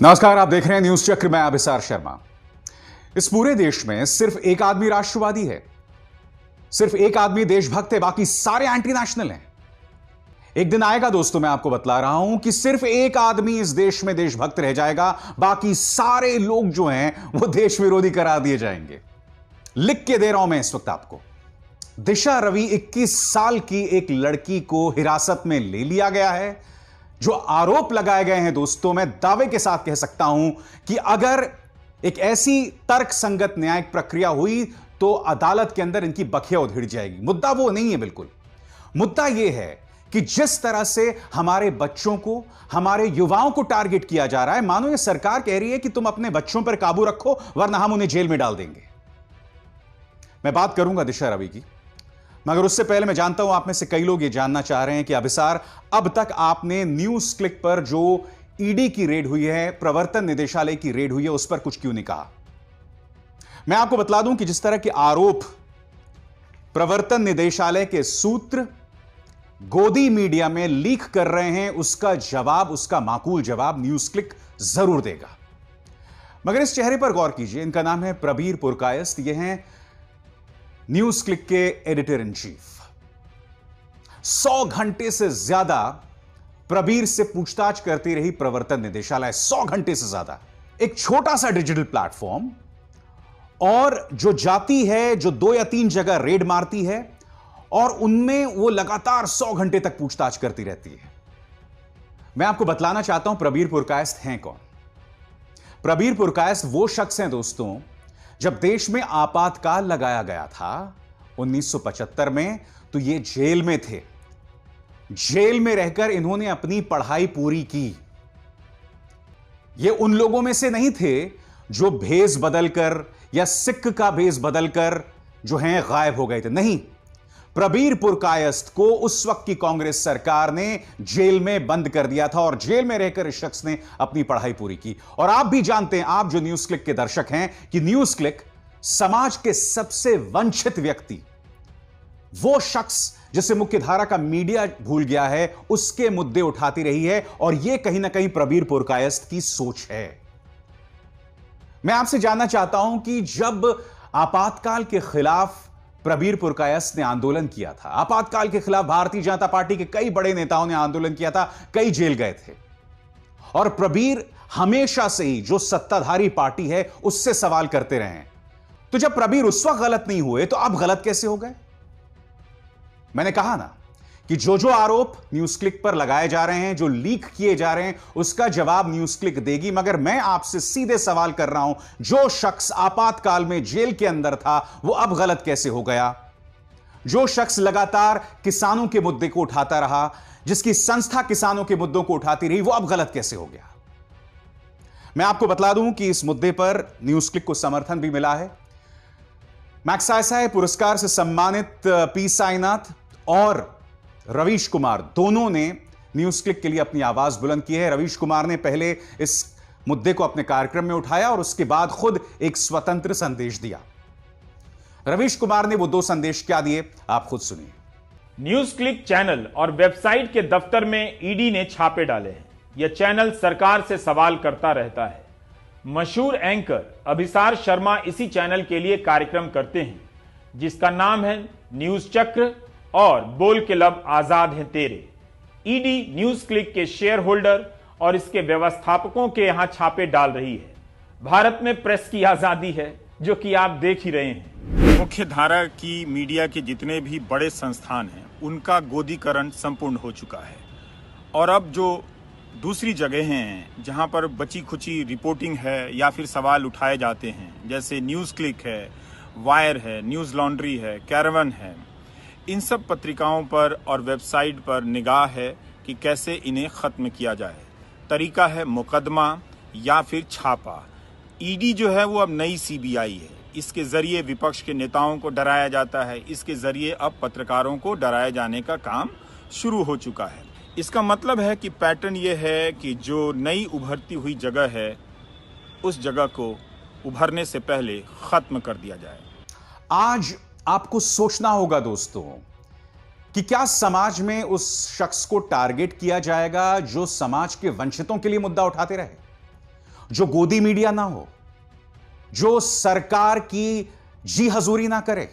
नमस्कार, आप देख रहे हैं न्यूज चक्र। मैं अभिसार शर्मा। इस पूरे देश में सिर्फ एक आदमी राष्ट्रवादी है, सिर्फ एक आदमी देशभक्त है, बाकी सारे एंटी नेशनल हैं। एक दिन आएगा दोस्तों, मैं आपको बतला रहा हूं कि सिर्फ एक आदमी इस देश में देशभक्त रह जाएगा, बाकी सारे लोग जो हैं वो देश विरोधी करार दिए जाएंगे। लिख के दे रहा हूं मैं इस वक्त आपको। दिशा रवि 21 साल की एक लड़की को हिरासत में ले लिया गया है। जो आरोप लगाए गए हैं दोस्तों, मैं दावे के साथ कह सकता हूं कि अगर एक ऐसी तर्क संगत न्यायिक प्रक्रिया हुई तो अदालत के अंदर इनकी बखिया उधेड़ जाएगी। मुद्दा वो नहीं है, बिल्कुल मुद्दा यह है कि जिस तरह से हमारे बच्चों को, हमारे युवाओं को टारगेट किया जा रहा है, मानो ये सरकार कह रही है कि तुम अपने बच्चों पर काबू रखो वरना हम उन्हें जेल में डाल देंगे। मैं बात करूंगा दिशा रवि की, मगर उससे पहले मैं जानता हूं आप में से कई लोग ये जानना चाह रहे हैं कि अभिसार, अब तक आपने न्यूज क्लिक पर जो ईडी की रेड हुई है, प्रवर्तन निदेशालय की रेड हुई है, उस पर कुछ क्यों नहीं कहा। मैं आपको बतला दूं कि जिस तरह के आरोप प्रवर्तन निदेशालय के सूत्र गोदी मीडिया में लीक कर रहे हैं, उसका जवाब, उसका माकूल जवाब न्यूज क्लिक जरूर देगा। मगर इस चेहरे पर गौर कीजिए। इनका नाम है प्रबीर पुरकायस्थ। ये हैं न्यूज क्लिक के एडिटर इन चीफ। 100 घंटे से ज्यादा प्रबीर से पूछताछ करती रही प्रवर्तन निदेशालय। 100 घंटे से ज्यादा। एक छोटा सा डिजिटल प्लेटफॉर्म, और जो जाती है, जो 2 या 3 जगह रेड मारती है, और उनमें वो लगातार 100 घंटे तक पूछताछ करती रहती है। मैं आपको बतलाना चाहता हूं प्रबीर पुरकायस्थ हैं कौन। प्रबीर पुरकायस्थ वो शख्स हैं दोस्तों, जब देश में आपातकाल लगाया गया था 1975 में, तो ये जेल में थे। जेल में रहकर इन्होंने अपनी पढ़ाई पूरी की। ये उन लोगों में से नहीं थे जो भेष बदलकर या सिख का भेष बदलकर जो हैं गायब हो गए थे। नहीं, प्रबीर पुरकायस्थ को उस वक्त की कांग्रेस सरकार ने जेल में बंद कर दिया था, और जेल में रहकर इस शख्स ने अपनी पढ़ाई पूरी की। और आप भी जानते हैं, आप जो न्यूज क्लिक के दर्शक हैं, कि न्यूज क्लिक समाज के सबसे वंचित व्यक्ति, वो शख्स जिसे मुख्यधारा का मीडिया भूल गया है, उसके मुद्दे उठाती रही है। और यह कहीं ना कहीं प्रबीर पुरकायस्थ की सोच है। मैं आपसे जानना चाहता हूं कि जब आपातकाल के खिलाफ प्रबीर पुरकायस्थ ने आंदोलन किया था, आपातकाल के खिलाफ भारतीय जनता पार्टी के कई बड़े नेताओं ने आंदोलन किया था, कई जेल गए थे, और प्रबीर हमेशा से ही जो सत्ताधारी पार्टी है उससे सवाल करते रहे हैं। तो जब प्रबीर उस वक्त गलत नहीं हुए, तो अब गलत कैसे हो गए। मैंने कहा ना कि जो आरोप न्यूज क्लिक पर लगाए जा रहे हैं, जो लीक किए जा रहे हैं, उसका जवाब न्यूज क्लिक देगी। मगर मैं आपसे सीधे सवाल कर रहा हूं, जो शख्स आपातकाल में जेल के अंदर था, वो अब गलत कैसे हो गया। जो शख्स लगातार किसानों के मुद्दे को उठाता रहा, जिसकी संस्था किसानों के मुद्दों को उठाती रही, वो अब गलत कैसे हो गया। मैं आपको बतला दूं कि इस मुद्दे पर न्यूज क्लिक को समर्थन भी मिला है। मैग्सेसे पुरस्कार से सम्मानित पी साईनाथ और रवीश कुमार, दोनों ने न्यूज क्लिक के लिए अपनी आवाज बुलंद की है। रवीश कुमार ने पहले इस मुद्दे को अपने कार्यक्रम में उठाया और उसके बाद खुद एक स्वतंत्र संदेश दिया। रवीश कुमार ने वो 2 संदेश क्या दिए, आप खुद सुनिए। न्यूज क्लिक चैनल और वेबसाइट के दफ्तर में ईडी ने छापे डाले हैं। यह चैनल सरकार से सवाल करता रहता है। मशहूर एंकर अभिसार शर्मा इसी चैनल के लिए कार्यक्रम करते हैं, जिसका नाम है न्यूज चक्र और बोल के लब आजाद हैं तेरे। ईडी न्यूज क्लिक के शेयर होल्डर और इसके व्यवस्थापकों के यहां छापे डाल रही है। भारत में प्रेस की आजादी है, जो कि आप देख ही रहे हैं। मुख्य धारा की मीडिया के जितने भी बड़े संस्थान हैं, उनका गोदीकरण संपूर्ण हो चुका है। और अब जो दूसरी जगह हैं जहां पर बची खुची रिपोर्टिंग है या फिर सवाल उठाए जाते हैं, जैसे न्यूज क्लिक है, वायर है, न्यूज लॉन्ड्री है, कैरवन है, इन सब पत्रिकाओं पर और वेबसाइट पर निगाह है कि कैसे इन्हें खत्म किया जाए। तरीका है मुकदमा या फिर छापा। ईडी जो है वो अब नई सीबीआई है। इसके जरिए विपक्ष के नेताओं को डराया जाता है। इसके जरिए अब पत्रकारों को डराए जाने का काम शुरू हो चुका है। इसका मतलब है कि पैटर्न ये है कि जो नई उभरती हुई जगह है, उस जगह को उभरने से पहले खत्म कर दिया जाए। आज आपको सोचना होगा दोस्तों कि क्या समाज में उस शख्स को टारगेट किया जाएगा जो समाज के वंचितों के लिए मुद्दा उठाते रहे, जो गोदी मीडिया ना हो, जो सरकार की जी हजूरी ना करे।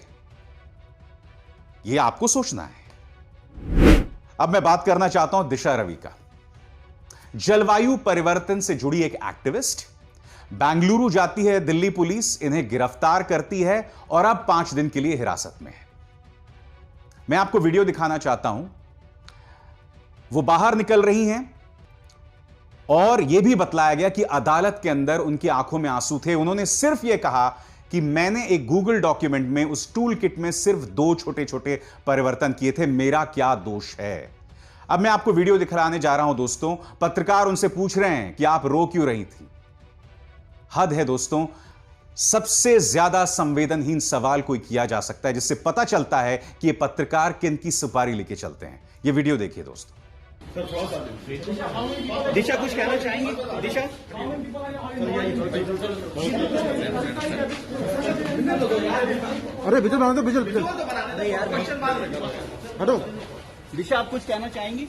यह आपको सोचना है। अब मैं बात करना चाहता हूं दिशा रवि का। जलवायु परिवर्तन से जुड़ी एक एक्टिविस्ट बेंगलुरु जाती है दिल्ली पुलिस, इन्हें गिरफ्तार करती है और अब 5 दिन के लिए हिरासत में है। मैं आपको वीडियो दिखाना चाहता हूं। वो बाहर निकल रही हैं और यह भी बतलाया गया कि अदालत के अंदर उनकी आंखों में आंसू थे। उन्होंने सिर्फ यह कहा कि मैंने एक गूगल डॉक्यूमेंट में उस टूल किट में सिर्फ 2 छोटे छोटे परिवर्तन किए थे, मेरा क्या दोष है। अब मैं आपको वीडियो दिखाने जा रहा हूं दोस्तों। पत्रकार उनसे पूछ रहे हैं कि आप रो क्यों रही थी। हद है दोस्तों, सबसे ज्यादा संवेदनहीन सवाल कोई किया जा सकता है, जिससे पता चलता है कि ये पत्रकार किनकी सुपारी लेके चलते हैं। ये वीडियो देखिए दोस्तों। दिशा कुछ कहना चाहेंगी? दिशा अरे बिजल बना दो, बिजल हटो। दिशा आप कुछ कहना चाहेंगी?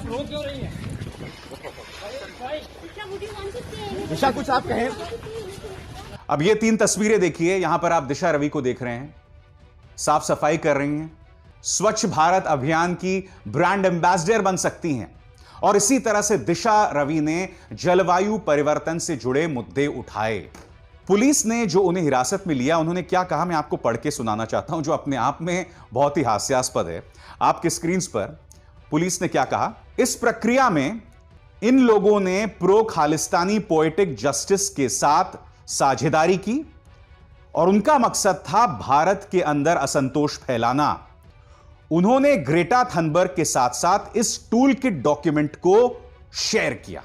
रो क्यों रही है? दिशा कुछ आप कहें। अब ये 3 तस्वीरें देखिए। यहां पर आप दिशा रवि को देख रहे हैं, साफ सफाई कर रही हैं, स्वच्छ भारत अभियान की ब्रांड एम्बेसडर बन सकती हैं। और इसी तरह से दिशा रवि ने जलवायु परिवर्तन से जुड़े मुद्दे उठाए। पुलिस ने जो उन्हें हिरासत में लिया, उन्होंने क्या कहा मैं आपको पढ़ के सुनाना चाहता हूं, जो अपने आप में बहुत ही हास्यास्पद है। आपके स्क्रीन पर पुलिस ने क्या कहा। इस प्रक्रिया में इन लोगों ने प्रो खालिस्तानी पोएटिक जस्टिस के साथ साझेदारी की और उनका मकसद था भारत के अंदर असंतोष फैलाना। उन्होंने ग्रेटा थनबर्ग के साथ साथ इस टूल किट डॉक्यूमेंट को शेयर किया।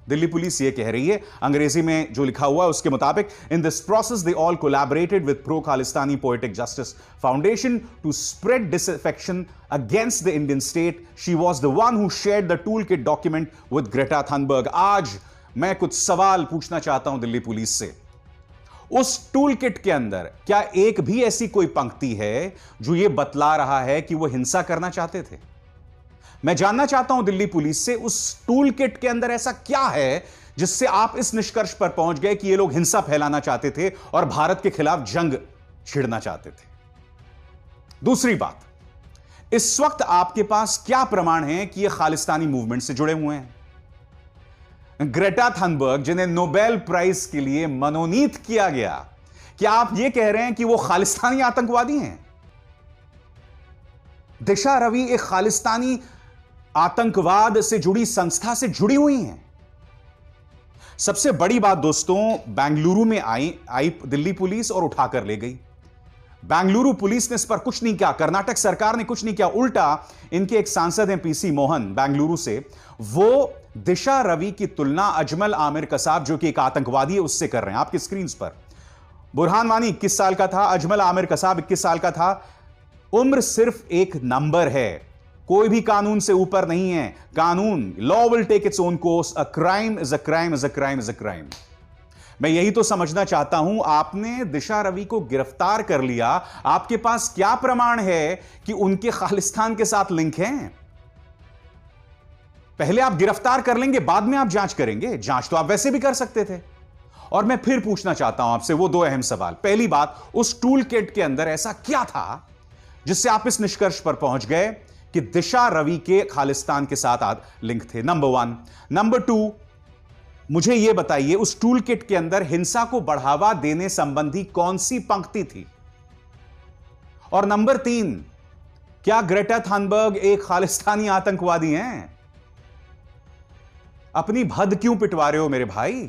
दिल्ली पुलिस यह कह रही है, अंग्रेजी में जो लिखा हुआ है उसके मुताबिक, in this process they all collaborated with pro Khalistani poetic justice foundation to spread disaffection against the Indian state. She was the one who shared the tool kit document with Greta Thunberg. आज मैं कुछ सवाल पूछना चाहता हूं Delhi police से। उस tool kit के अंदर क्या एक भी ऐसी कोई पंक्ति है जो यह बतला रहा है कि वह हिंसा करना चाहते थे? मैं जानना चाहता हूं दिल्ली पुलिस से, उस टूल किट के अंदर ऐसा क्या है जिससे आप इस निष्कर्ष पर पहुंच गए कि ये लोग हिंसा फैलाना चाहते थे और भारत के खिलाफ जंग छिड़ना चाहते थे? दूसरी बात, इस वक्त आपके पास क्या प्रमाण है कि ये खालिस्तानी मूवमेंट से जुड़े हुए हैं? ग्रेटा थनबर्ग, जिन्हें नोबेल प्राइज के लिए मनोनीत किया गया, क्या आप यह कह रहे हैं कि वो खालिस्तानी आतंकवादी हैं? दिशा रवि एक खालिस्तानी आतंकवाद से जुड़ी संस्था से जुड़ी हुई हैं। सबसे बड़ी बात दोस्तों, बेंगलुरु में आई दिल्ली पुलिस और उठाकर ले गई। बेंगलुरु पुलिस ने इस पर कुछ नहीं किया, कर्नाटक सरकार ने कुछ नहीं किया। उल्टा इनके एक सांसद हैं पीसी मोहन बेंगलुरु से, वो दिशा रवि की तुलना अजमल आमिर कसाब, जो कि एक आतंकवादी है, उससे कर रहे हैं। आपकी स्क्रीन पर बुरहान वानी 21 साल का था, अजमल आमिर कसाब 21 साल का था। उम्र सिर्फ एक नंबर है, कोई भी कानून से ऊपर नहीं है। कानून, law will take its own course. A crime is a crime is a crime is a crime. मैं यही तो समझना चाहता हूं। आपने दिशा रवि को गिरफ्तार कर लिया, आपके पास क्या प्रमाण है कि उनके खालिस्तान के साथ लिंक हैं? पहले आप गिरफ्तार कर लेंगे, बाद में आप जांच करेंगे। जांच तो आप वैसे भी कर सकते थे। और मैं फिर पूछना चाहता हूं आपसे वो 2 अहम सवाल। पहली बात, उस टूल किट के अंदर ऐसा क्या था जिससे आप इस निष्कर्ष पर पहुंच गए कि दिशा रवि के खालिस्तान के साथ लिंक थे? नंबर 1। नंबर 2, मुझे यह बताइए, उस टूल किट के अंदर हिंसा को बढ़ावा देने संबंधी कौन सी पंक्ति थी? और नंबर 3, क्या ग्रेटा थनबर्ग एक खालिस्तानी आतंकवादी हैं? अपनी भद क्यों पिटवा रहे हो मेरे भाई?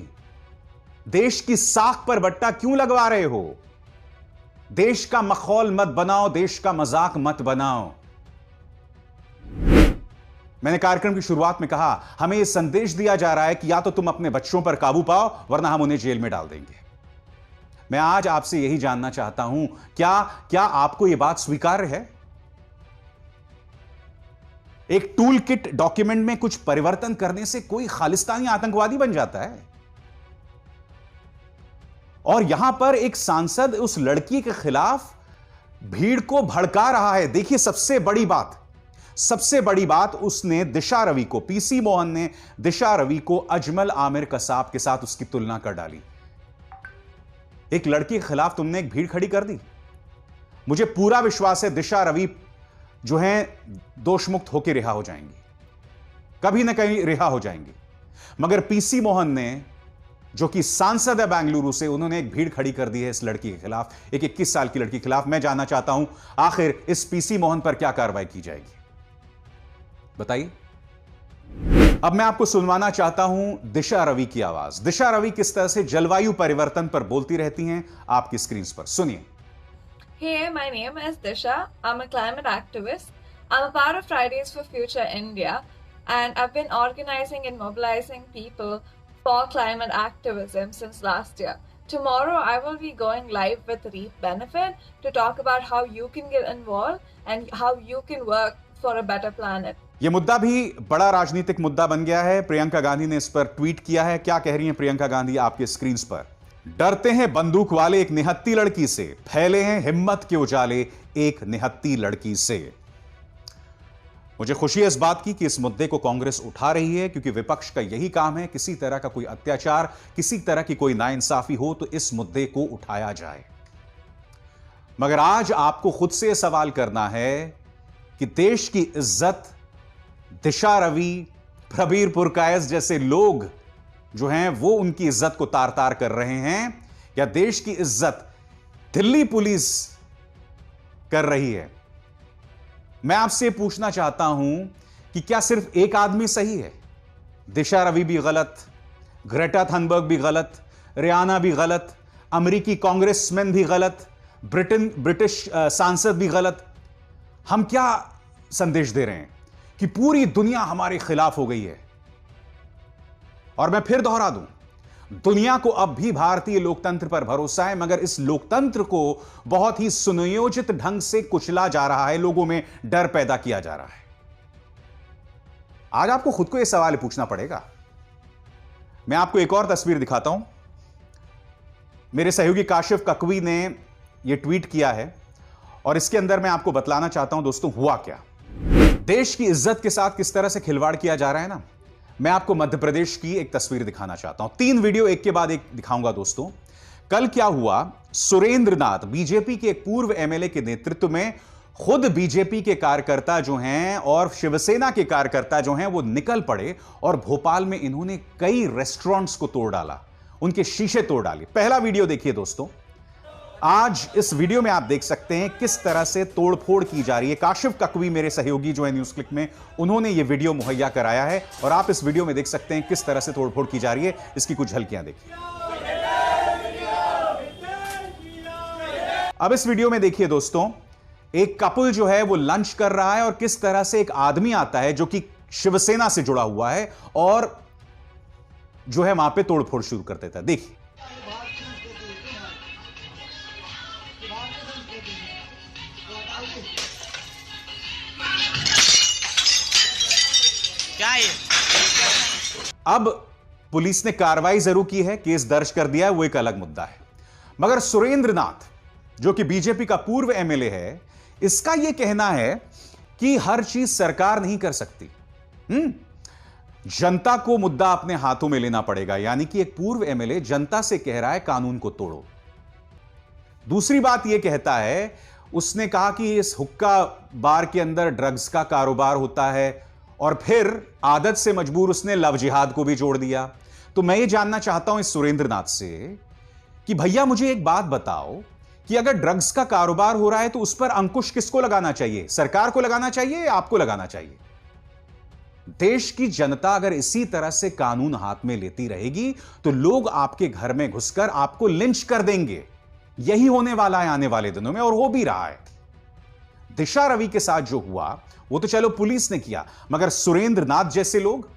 देश की साख पर बट्टा क्यों लगवा रहे हो? देश का मखौल मत बनाओ, देश का मजाक मत बनाओ। मैंने कार्यक्रम की शुरुआत में कहा, हमें यह संदेश दिया जा रहा है कि या तो तुम अपने बच्चों पर काबू पाओ, वरना हम उन्हें जेल में डाल देंगे। मैं आज आपसे यही जानना चाहता हूं, क्या आपको यह बात स्वीकार्य है? एक टूल किट डॉक्यूमेंट में कुछ परिवर्तन करने से कोई खालिस्तानी आतंकवादी बन जाता है? और यहां पर एक सांसद उस लड़की के खिलाफ भीड़ को भड़का रहा है। देखिए, सबसे बड़ी बात, सबसे बड़ी बात, उसने दिशा रवि को, पीसी मोहन ने दिशा रवि को अजमल आमिर कसाब के साथ उसकी तुलना कर डाली। एक लड़की के खिलाफ तुमने एक भीड़ खड़ी कर दी। मुझे पूरा विश्वास है दिशा रवि जो है दोषमुक्त होकर रिहा हो जाएंगी, कभी ना कहीं रिहा हो जाएंगी। मगर पीसी मोहन ने, जो कि सांसद है बेंगलुरु से, उन्होंने एक भीड़ खड़ी कर दी है इस लड़की के खिलाफ, एक 21 साल की लड़की के खिलाफ। मैं जानना चाहता हूं आखिर इस पीसी मोहन पर क्या कार्रवाई की जाएगी, बताइए। अब मैं आपको सुनवाना चाहता हूं दिशा रवि की आवाज। दिशा रवि किस तरह से जलवायु परिवर्तन पर बोलती रहती हैं, आपकी स्क्रीन पर सुनिए। Hey, my name is Disha. I'm a climate activist. I'm a part of Fridays for Future India, and I've been organizing and mobilizing people for climate activism since last year. Tomorrow, I will be going live with Reap Benefit to talk about how you can get involved and how you can work for a better planet. यह मुद्दा भी बड़ा राजनीतिक मुद्दा बन गया है। प्रियंका गांधी ने इस पर ट्वीट किया है। क्या कह रही हैं प्रियंका गांधी, आपके स्क्रीन पर। डरते हैं बंदूक वाले एक निहत्ती लड़की से, फैले हैं हिम्मत के उजाले एक निहत्ती लड़की से। मुझे खुशी है इस बात की कि इस मुद्दे को कांग्रेस उठा रही है, क्योंकि विपक्ष का यही काम है, किसी तरह का कोई अत्याचार, किसी तरह की कोई नाइंसाफी हो तो इस मुद्दे को उठाया जाए। मगर आज आपको खुद से सवाल करना है कि देश की इज्जत दिशा रवि, प्रबीर पुरकायस जैसे लोग जो हैं वो उनकी इज्जत को तार तार कर रहे हैं, या देश की इज्जत दिल्ली पुलिस कर रही है। मैं आपसे पूछना चाहता हूं कि क्या सिर्फ एक आदमी सही है? दिशा रवि भी गलत, ग्रेटा थनबर्ग भी गलत, रियाना भी गलत, अमेरिकी कांग्रेसमैन भी गलत, ब्रिटिश सांसद भी गलत। हम क्या संदेश दे रहे हैं कि पूरी दुनिया हमारे खिलाफ हो गई है? और मैं फिर दोहरा दूं, दुनिया को अब भी भारतीय लोकतंत्र पर भरोसा है, मगर इस लोकतंत्र को बहुत ही सुनियोजित ढंग से कुचला जा रहा है, लोगों में डर पैदा किया जा रहा है। आज आपको खुद को यह सवाल पूछना पड़ेगा। मैं आपको एक और तस्वीर दिखाता हूं। मेरे सहयोगी काशिफ ककवी ने यह ट्वीट किया है और इसके अंदर मैं आपको बतलाना चाहता हूं दोस्तों हुआ क्या। देश की इज्जत के साथ किस तरह से खिलवाड़ किया जा रहा है ना। मैं आपको मध्य प्रदेश की एक तस्वीर दिखाना चाहता हूं। 3 वीडियो एक के बाद एक दिखाऊंगा दोस्तों। कल क्या हुआ, सुरेंद्र नाथ बीजेपी के एक पूर्व एमएलए के नेतृत्व में खुद बीजेपी के कार्यकर्ता जो हैं और शिवसेना के कार्यकर्ता जो हैं वो निकल पड़े और भोपाल में इन्होंने कई रेस्टोरेंट्स को तोड़ डाला, उनके शीशे तोड़ डाले। पहला वीडियो देखिए दोस्तों। आज इस वीडियो में आप देख सकते हैं किस तरह से तोड़फोड़ की जा रही है। काशिफ ककवी मेरे सहयोगी जो है न्यूज क्लिक में, उन्होंने यह वीडियो मुहैया कराया है और आप इस वीडियो में देख सकते हैं किस तरह से तोड़फोड़ की जा रही है। इसकी कुछ झलकियां देखिए। अब इस वीडियो में देखिए दोस्तों, एक कपल जो है वो लंच कर रहा है और किस तरह से एक आदमी आता है जो कि शिवसेना से जुड़ा हुआ है और जो है वहां पे तोड़फोड़ शुरू कर देता है। देखिए। क्या है? अब पुलिस ने कार्रवाई जरूर की है, केस दर्ज कर दिया है, वो एक अलग मुद्दा है। मगर सुरेंद्र नाथ जो कि बीजेपी का पूर्व एमएलए है, इसका यह कहना है कि हर चीज सरकार नहीं कर सकती, जनता को मुद्दा अपने हाथों में लेना पड़ेगा। यानी कि एक पूर्व एमएलए जनता से कह रहा है कानून को तोड़ो। दूसरी बात यह कहता है, उसने कहा कि इस हुक्का बार के अंदर ड्रग्स का कारोबार होता है और फिर आदत से मजबूर उसने लव जिहाद को भी जोड़ दिया। तो मैं ये जानना चाहता हूं इस सुरेंद्र नाथ से कि भैया मुझे एक बात बताओ कि अगर ड्रग्स का कारोबार हो रहा है तो उस पर अंकुश किसको लगाना चाहिए? सरकार को लगाना चाहिए या आपको लगाना चाहिए? देश की जनता अगर इसी तरह से कानून हाथ में लेती रहेगी तो लोग आपके घर में घुसकर आपको लिंच कर देंगे। यही होने वाला है आने वाले दिनों में और हो भी रहा है। दिशा रवि के साथ जो हुआ वो तो चलो पुलिस ने किया, मगर सुरेंद्र नाथ जैसे लोग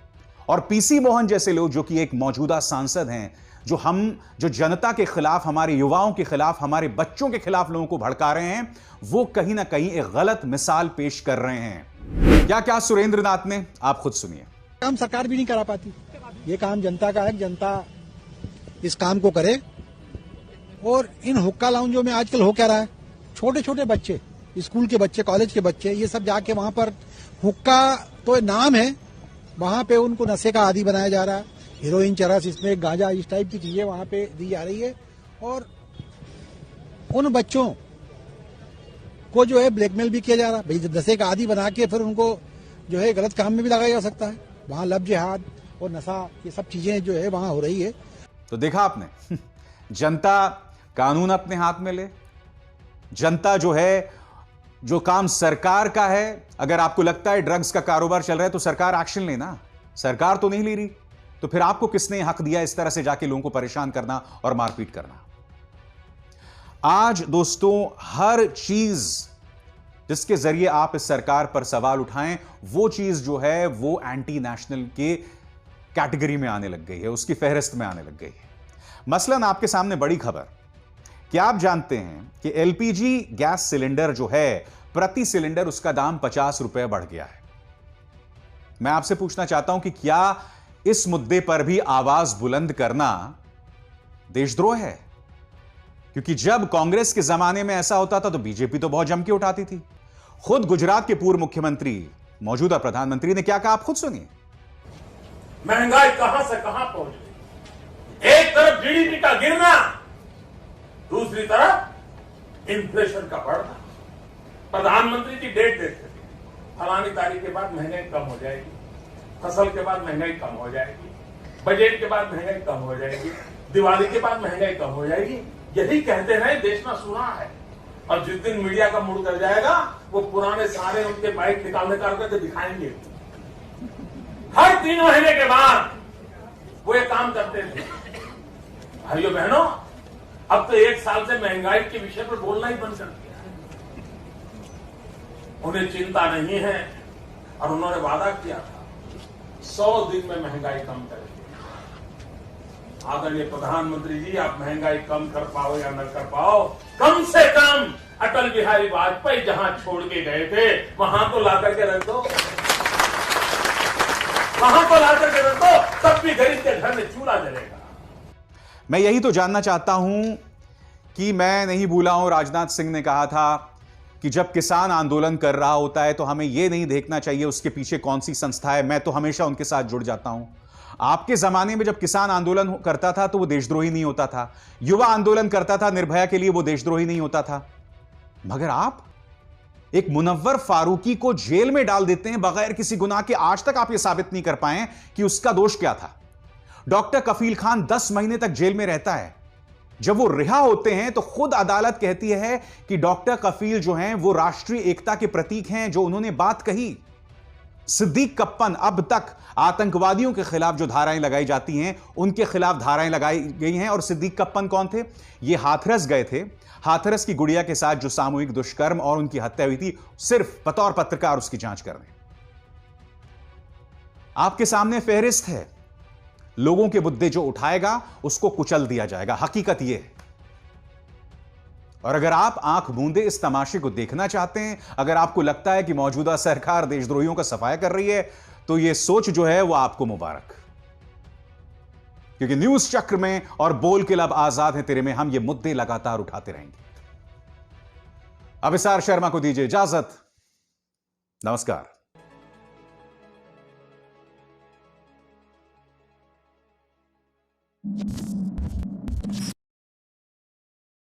और पीसी मोहन जैसे लोग जो कि एक मौजूदा सांसद हैं, जो जनता के खिलाफ, हमारे युवाओं के खिलाफ, हमारे बच्चों के खिलाफ लोगों को भड़का रहे हैं, वो कहीं ना कहीं एक गलत मिसाल पेश कर रहे हैं। क्या क्या सुरेंद्र नाथ ने, आप खुद सुनिए। काम सरकार भी नहीं करा पाती, ये काम जनता का है, जनता इस काम को करे। और इन हुक्का लाउंजों में आजकल हो क्या रहा है, छोटे छोटे बच्चे, स्कूल के बच्चे, कॉलेज के बच्चे, ये सब जाके वहां पर हुक्का तो नाम है, वहां पे उनको नशे का आदी बनाया जा रहा है। हीरोइन, चरस, इसमें गांजा, इस टाइप की चीजें वहां पे दी जा रही है और उन बच्चों को जो है ब्लैकमेल भी किया जा रहा है। भाई नशे का आदी बना के फिर उनको जो है गलत काम में भी लगाया जा सकता है। वहां लब जिहाद और नशा, ये सब चीजें जो है वहां हो रही है। तो देखा आपने, जनता कानून अपने हाथ में ले, जनता जो है, जो काम सरकार का है, अगर आपको लगता है ड्रग्स का कारोबार चल रहा है तो सरकार एक्शन लेना। सरकार तो नहीं ले रही, तो फिर आपको किसने हक दिया इस तरह से जाके लोगों को परेशान करना और मारपीट करना। आज दोस्तों, हर चीज जिसके जरिए आप इस सरकार पर सवाल उठाएं, वो चीज जो है वो एंटी नेशनल के कैटेगरी में आने लग गई है, उसकी फहरिस्त में आने लग गई है। मसलन आपके सामने बड़ी खबर, क्या आप जानते हैं कि एलपीजी गैस सिलेंडर जो है, प्रति सिलेंडर उसका दाम 50 रुपए बढ़ गया है। मैं आपसे पूछना चाहता हूं कि क्या इस मुद्दे पर भी आवाज बुलंद करना देशद्रोह है? क्योंकि जब कांग्रेस के जमाने में ऐसा होता था तो बीजेपी तो बहुत जम के उठाती थी। खुद गुजरात के पूर्व मुख्यमंत्री, मौजूदा प्रधानमंत्री ने क्या कहा, आप खुद सुनिए। महंगाई कहां से कहां पहुंच गई। एक तरफ जीडीपी का गिरना, दूसरी तरफ इन्फ्लेशन का बढ़ना। प्रधानमंत्री की डेट देखते थे, फलानी तारीख के बाद महंगाई कम हो जाएगी, फसल के बाद महंगाई कम हो जाएगी, बजट के बाद महंगाई कम हो जाएगी, दिवाली के बाद महंगाई कम हो जाएगी। यही कहते रहे, देश में सुना है। और जिस दिन मीडिया का मूड कर जाएगा, वो पुराने सारे उनके बाइक निकाल करके दिखाएंगे। हर 3 महीने के बाद वो ये काम करते थे। भाइयों बहनों, अब तो 1 साल से महंगाई के विषय पर बोलना ही बंद कर दिया है। उन्हें चिंता नहीं है और उन्होंने वादा किया था 100 दिन में महंगाई कम करेंगे। आदरणीय प्रधानमंत्री जी, आप महंगाई कम कर पाओ या न कर पाओ, कम से कम अटल बिहारी वाजपेयी जहां छोड़ के गए थे वहां तो ला करके रख दो, वहां तो ला करके रख दो, तब भी गरीब के घर में चूल्हा जलेगा। मैं यही तो जानना चाहता हूं कि मैं नहीं भूला हूं, राजनाथ सिंह ने कहा था कि जब किसान आंदोलन कर रहा होता है तो हमें यह नहीं देखना चाहिए उसके पीछे कौन सी संस्था है, मैं तो हमेशा उनके साथ जुड़ जाता हूं। आपके जमाने में जब किसान आंदोलन करता था तो वो देशद्रोही नहीं होता था, युवा आंदोलन करता था निर्भया के लिए, वो देशद्रोही नहीं होता था। मगर आप एक मुनव्वर फारूकी को जेल में डाल देते हैं बगैर किसी गुनाह के। आज तक आप यह साबित नहीं कर पाए कि उसका दोष क्या था। डॉक्टर कफील खान 10 महीने तक जेल में रहता है। जब वो रिहा होते हैं तो खुद अदालत कहती है कि डॉक्टर कफील जो हैं वो राष्ट्रीय एकता के प्रतीक हैं, जो उन्होंने बात कही। सिद्दीक कप्पन, अब तक आतंकवादियों के खिलाफ जो धाराएं लगाई जाती हैं उनके खिलाफ धाराएं लगाई गई हैं। और सिद्दीक कप्पन कौन थे? ये हाथरस गए थे, हाथरस की गुड़िया के साथ जो सामूहिक दुष्कर्म और उनकी हत्या हुई थी, सिर्फ बतौर पत्रकार उसकी जांच करने। आपके सामने फेहरिस्त है, लोगों के मुद्दे जो उठाएगा उसको कुचल दिया जाएगा, हकीकत यह है। और अगर आप आंख मूंदे इस तमाशे को देखना चाहते हैं, अगर आपको लगता है कि मौजूदा सरकार देशद्रोहियों का सफाया कर रही है, तो यह सोच जो है वो आपको मुबारक। क्योंकि न्यूज चक्र में और बोल के लब आजाद है तेरे में हम ये मुद्दे लगातार उठाते रहेंगे। अभिसार शर्मा को दीजिए इजाजत। नमस्कार।